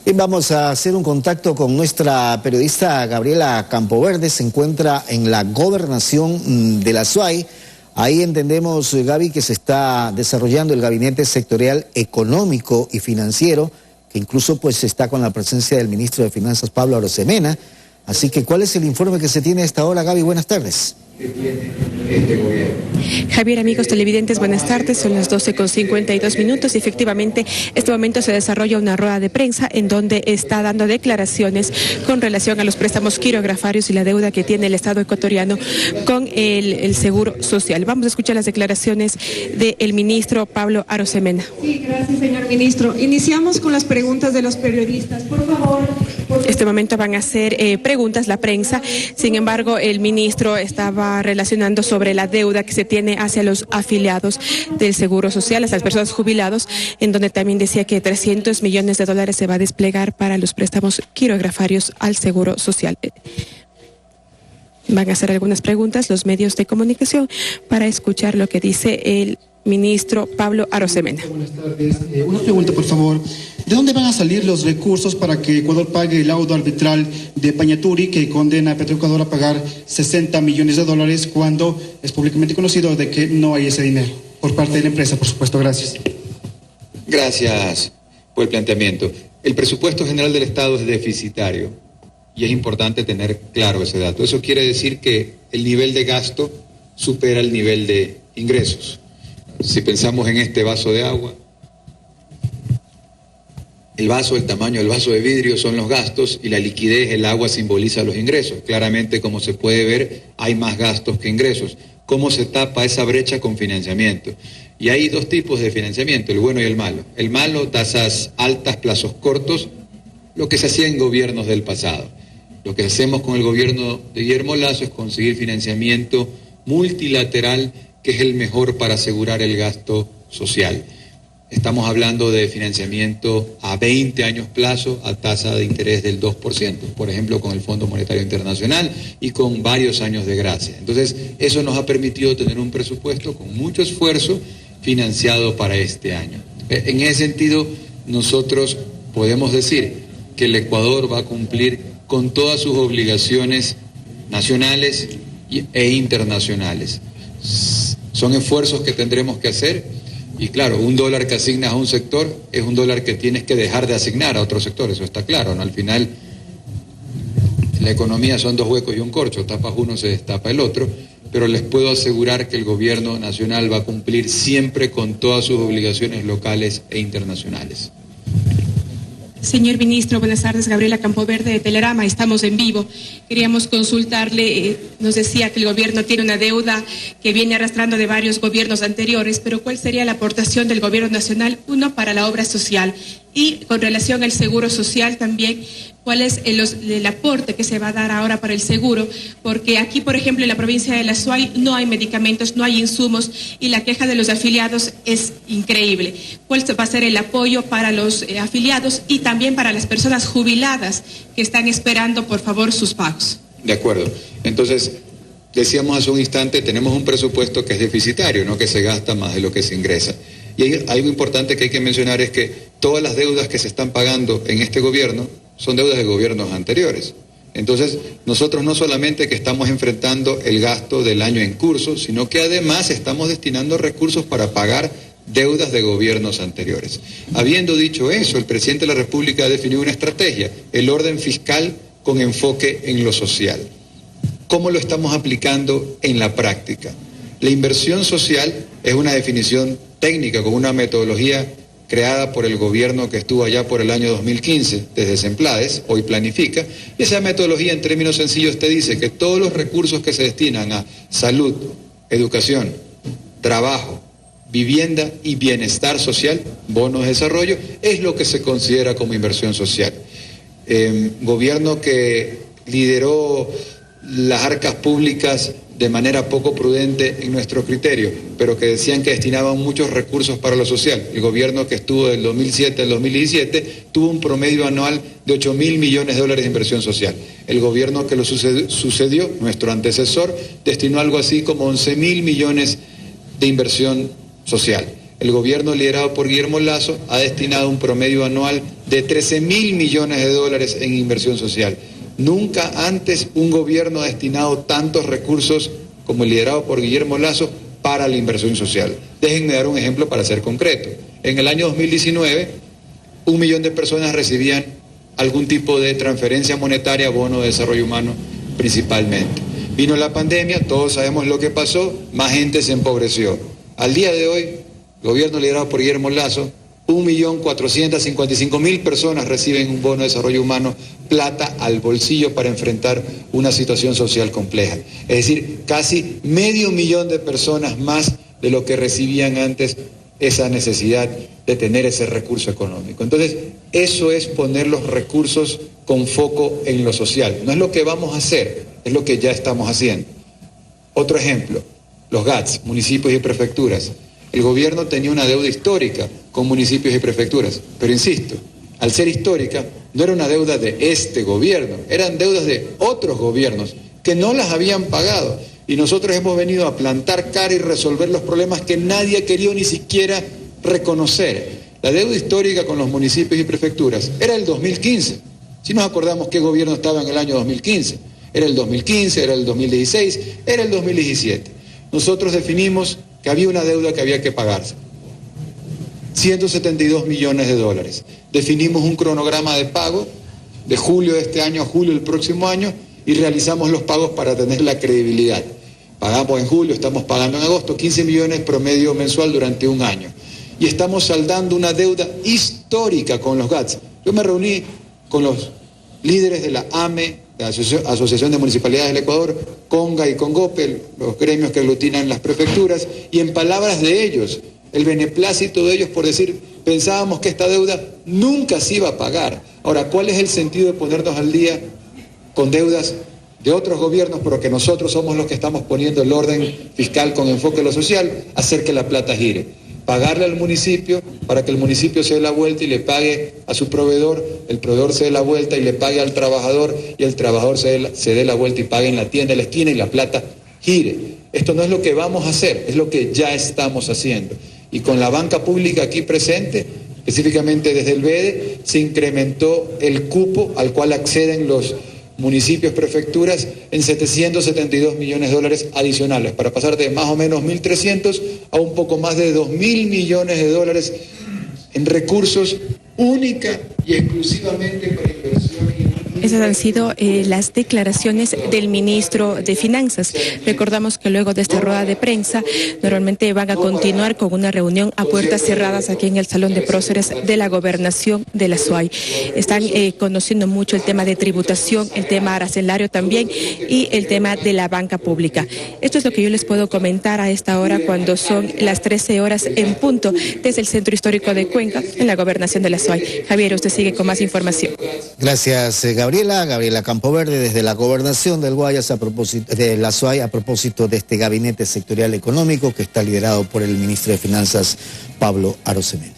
Bien, vamos a hacer un contacto con nuestra periodista Gabriela Campoverde. Se encuentra en la gobernación de la SUAY. Ahí entendemos, Gaby, que se está desarrollando el gabinete sectorial económico y financiero, que incluso pues está con la presencia del ministro de Finanzas, Pablo Arosemena. Así que, ¿cuál es el informe que se tiene a esta hora, Gaby? Buenas tardes. Javier, amigos televidentes, buenas tardes. Son las 12:52 y efectivamente este momento se desarrolla una rueda de prensa en donde está dando declaraciones con relación a los préstamos quirografarios y la deuda que tiene el Estado ecuatoriano con el Seguro Social. Vamos a escuchar las declaraciones del ministro Pablo Arosemena. Sí, gracias, señor ministro. Iniciamos con las preguntas de los periodistas. Por favor. Este momento van a hacer preguntas la prensa. Sin embargo, el ministro estaba relacionando sobre la deuda que se tiene hacia los afiliados del Seguro Social, hacia las personas jubilados, en donde también decía que $300 millones se va a desplegar para los préstamos quirografarios al Seguro Social. Van a hacer algunas preguntas los medios de comunicación para escuchar lo que dice el ministro Pablo Arosemena. Buenas tardes. Una pregunta, por favor. ¿De dónde van a salir los recursos para que Ecuador pague el laudo arbitral de Pañaturi que condena a Petroecuador a pagar $60 millones cuando es públicamente conocido de que no hay ese dinero por parte de la empresa, por supuesto? Gracias. Gracias por el planteamiento. El presupuesto general del Estado es deficitario y es importante tener claro ese dato. Eso quiere decir que el nivel de gasto supera el nivel de ingresos. Si pensamos en este vaso de agua, el tamaño del vaso de vidrio son los gastos y la liquidez, el agua, simboliza los ingresos. Claramente, como se puede ver, hay más gastos que ingresos. ¿Cómo se tapa esa brecha? Con financiamiento. Y hay dos tipos de financiamiento, el bueno y el malo. El malo, tasas altas, plazos cortos, lo que se hacía en gobiernos del pasado. Lo que hacemos con el gobierno de Guillermo Lasso es conseguir financiamiento multilateral, que es el mejor para asegurar el gasto social. Estamos hablando de financiamiento a 20 años plazo a tasa de interés del 2%, por ejemplo, con el Fondo Monetario Internacional y con varios años de gracia. Entonces, eso nos ha permitido tener un presupuesto con mucho esfuerzo financiado para este año. En ese sentido, nosotros podemos decir que el Ecuador va a cumplir con todas sus obligaciones nacionales e internacionales. Son esfuerzos que tendremos que hacer. Y claro, $1 que asignas a un sector es $1 que tienes que dejar de asignar a otro sector, eso está claro, ¿no? Al final, la economía son dos huecos y un corcho, tapas uno, se destapa el otro, pero les puedo asegurar que el gobierno nacional va a cumplir siempre con todas sus obligaciones locales e internacionales. Señor ministro, buenas tardes. Gabriela Campoverde de Telerama, estamos en vivo. Queríamos consultarle, nos decía que el gobierno tiene una deuda que viene arrastrando de varios gobiernos anteriores, pero ¿cuál sería la aportación del gobierno nacional, uno, para la obra social? Y con relación al seguro social también, ¿cuál es el aporte que se va a dar ahora para el seguro? Porque aquí, por ejemplo, en la provincia de la SUAY no hay medicamentos, no hay insumos y la queja de los afiliados es increíble. ¿Cuál va a ser el apoyo para los afiliados y también para las personas jubiladas que están esperando, por favor, sus pagos? De acuerdo. Entonces, decíamos hace un instante, tenemos un presupuesto que es deficitario, ¿no? Que se gasta más de lo que se ingresa. Y hay algo importante que hay que mencionar es que todas las deudas que se están pagando en este gobierno son deudas de gobiernos anteriores. Entonces, nosotros no solamente que estamos enfrentando el gasto del año en curso, sino que además estamos destinando recursos para pagar deudas de gobiernos anteriores. Habiendo dicho eso, el presidente de la República ha definido una estrategia, el orden fiscal con enfoque en lo social. ¿Cómo lo estamos aplicando en la práctica? La inversión social es una definición técnica con una metodología creada por el gobierno que estuvo allá por el año 2015, desde Semplades, hoy Planifica, y esa metodología en términos sencillos te dice que todos los recursos que se destinan a salud, educación, trabajo, vivienda y bienestar social, bonos de desarrollo, es lo que se considera como inversión social. Gobierno que lideró las arcas públicas de manera poco prudente en nuestro criterio, pero que decían que destinaban muchos recursos para lo social. El gobierno que estuvo del 2007 al 2017 tuvo un promedio anual de $8.000 millones de inversión social. El gobierno que lo sucedió, nuestro antecesor, destinó algo así como $11.000 millones de inversión social. el gobierno liderado por Guillermo Lasso ha destinado un promedio anual de 13.000 millones de dólares en inversión social. Nunca antes un gobierno ha destinado tantos recursos como el liderado por Guillermo Lasso para la inversión social. Déjenme dar un ejemplo para ser concreto. En el año 2019, 1 millón de personas recibían algún tipo de transferencia monetaria, bono de desarrollo humano principalmente. Vino la pandemia, todos sabemos lo que pasó, más gente se empobreció. Al día de hoy, el gobierno liderado por Guillermo Lasso, 1.455.000 personas reciben un bono de desarrollo humano, plata al bolsillo para enfrentar una situación social compleja. Es decir, casi 500.000 de personas más de lo que recibían antes esa necesidad de tener ese recurso económico. Entonces, eso es poner los recursos con foco en lo social. No es lo que vamos a hacer, es lo que ya estamos haciendo. Otro ejemplo, los GATS, municipios y prefecturas. El gobierno tenía una deuda histórica con municipios y prefecturas, pero insisto, al ser histórica, no era una deuda de este gobierno, eran deudas de otros gobiernos que no las habían pagado. Y nosotros hemos venido a plantar cara y resolver los problemas que nadie ha querido ni siquiera reconocer. La deuda histórica con los municipios y prefecturas era el 2015. Si nos acordamos qué gobierno estaba en el año 2015. Era el 2015, era el 2016, era el 2017. Nosotros definimos que había una deuda que había que pagarse. 172 millones de dólares. Definimos un cronograma de pago de julio de este año a julio del próximo año y realizamos los pagos para tener la credibilidad. Pagamos en julio, estamos pagando en agosto, 15 millones promedio mensual durante un año. Y estamos saldando una deuda histórica con los GATS. Yo me reuní con los líderes de la AME, la Asociación de Municipalidades del Ecuador, CONGA y CONGOPE, los gremios que aglutinan las prefecturas, y en palabras de ellos, el beneplácito de ellos por decir, pensábamos que esta deuda nunca se iba a pagar. Ahora, ¿cuál es el sentido de ponernos al día con deudas de otros gobiernos, pero que nosotros somos los que estamos poniendo el orden fiscal con enfoque en lo social, hacer que la plata gire? Pagarle al municipio para que el municipio se dé la vuelta y le pague a su proveedor, el proveedor se dé la vuelta y le pague al trabajador, y el trabajador se dé la vuelta y pague en la tienda de la esquina y la plata gire. Esto no es lo que vamos a hacer, es lo que ya estamos haciendo. Y con la banca pública aquí presente, específicamente desde el BEDE, se incrementó el cupo al cual acceden los municipios, prefecturas, en 772 millones de dólares adicionales, para pasar de más o menos 1.300 a un poco más de 2.000 millones de dólares en recursos única y exclusivamente para inversión. Esas han sido las declaraciones del ministro de Finanzas. Recordamos que luego de esta rueda de prensa, normalmente van a continuar con una reunión a puertas cerradas aquí en el Salón de Próceres de la Gobernación de la SUAY. Están conociendo mucho el tema de tributación, el tema arancelario también y el tema de la banca pública. Esto es lo que yo les puedo comentar a esta hora cuando son las 13 horas en punto desde el Centro Histórico de Cuenca en la Gobernación de la SUAY. Javier, usted sigue con más información. Gracias, Gabriela Campoverde desde la Gobernación del Guayas de la SUAY a propósito de este gabinete sectorial económico que está liderado por el ministro de Finanzas, Pablo Arosemena.